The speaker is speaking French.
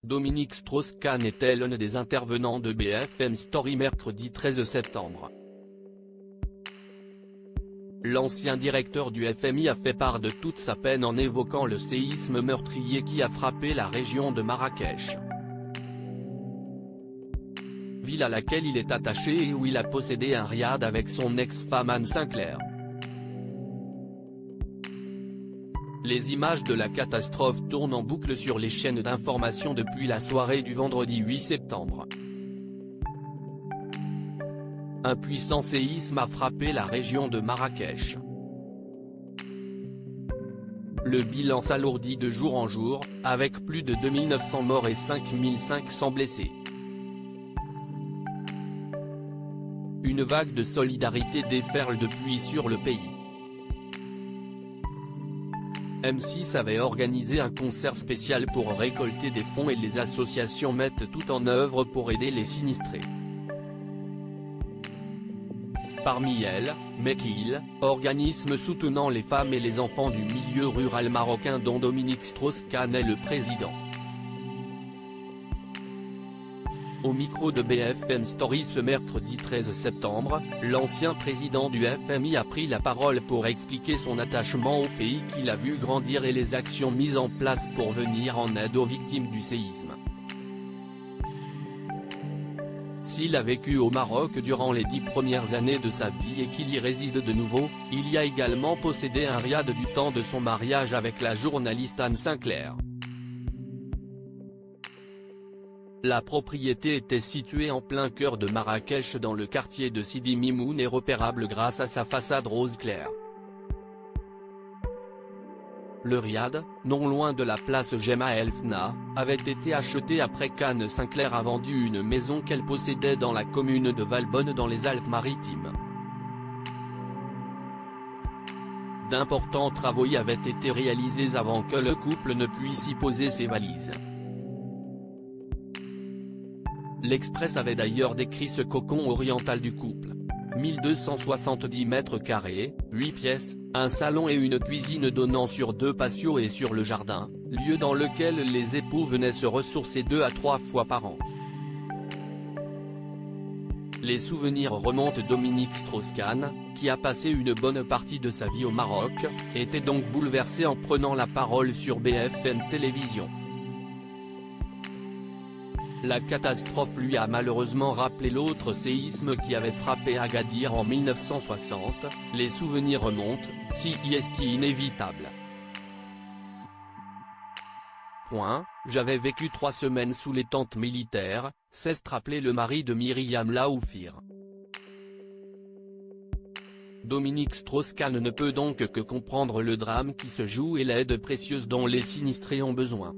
Dominique Strauss-Kahn était l'un des intervenants de BFM Story mercredi 13 septembre. L'ancien directeur du FMI a fait part de toute sa peine en évoquant le séisme meurtrier qui a frappé la région de Marrakech, ville à laquelle il est attaché et où il a possédé un riad avec son ex-femme Anne Sinclair. Les images de la catastrophe tournent en boucle sur les chaînes d'information depuis la soirée du vendredi 8 septembre. Un puissant séisme a frappé la région de Marrakech. Le bilan s'alourdit de jour en jour, avec plus de 2900 morts et 5500 blessés. Une vague de solidarité déferle depuis sur le pays. M6 avait organisé un concert spécial pour récolter des fonds et les associations mettent tout en œuvre pour aider les sinistrés. Parmi elles, Mekil, organisme soutenant les femmes et les enfants du milieu rural marocain dont Dominique Strauss-Kahn est le président. Au micro de BFM Story ce mercredi 13 septembre, l'ancien président du FMI a pris la parole pour expliquer son attachement au pays qu'il a vu grandir et les actions mises en place pour venir en aide aux victimes du séisme. S'il a vécu au Maroc durant les 10 premières années de sa vie et qu'il y réside de nouveau, il y a également possédé un riad du temps de son mariage avec la journaliste Anne Sinclair. La propriété était située en plein cœur de Marrakech dans le quartier de Sidi Mimoun et repérable grâce à sa façade rose clair. Le riad, non loin de la place Gemma El Fna, avait été acheté après qu'Anne Sinclair a vendu une maison qu'elle possédait dans la commune de Valbonne dans les Alpes-Maritimes. D'importants travaux y avaient été réalisés avant que le couple ne puisse y poser ses valises. L'Express avait d'ailleurs décrit ce cocon oriental du couple. 1270 mètres carrés, 8 pièces, un salon et une cuisine donnant sur 2 patios et sur le jardin, lieu dans lequel les époux venaient se ressourcer 2 à 3 fois par an. Les souvenirs remontent Dominique Strauss-Kahn, qui a passé une bonne partie de sa vie au Maroc, était donc bouleversé en prenant la parole sur BFM Télévision. La catastrophe lui a malheureusement rappelé l'autre séisme qui avait frappé Agadir en 1960, les souvenirs remontent, si est inévitable. J'avais vécu 3 semaines sous les tentes militaires, s'est rappelé le mari de Myriam Laoufir. Dominique Strauss-Kahn ne peut donc que comprendre le drame qui se joue et l'aide précieuse dont les sinistrés ont besoin.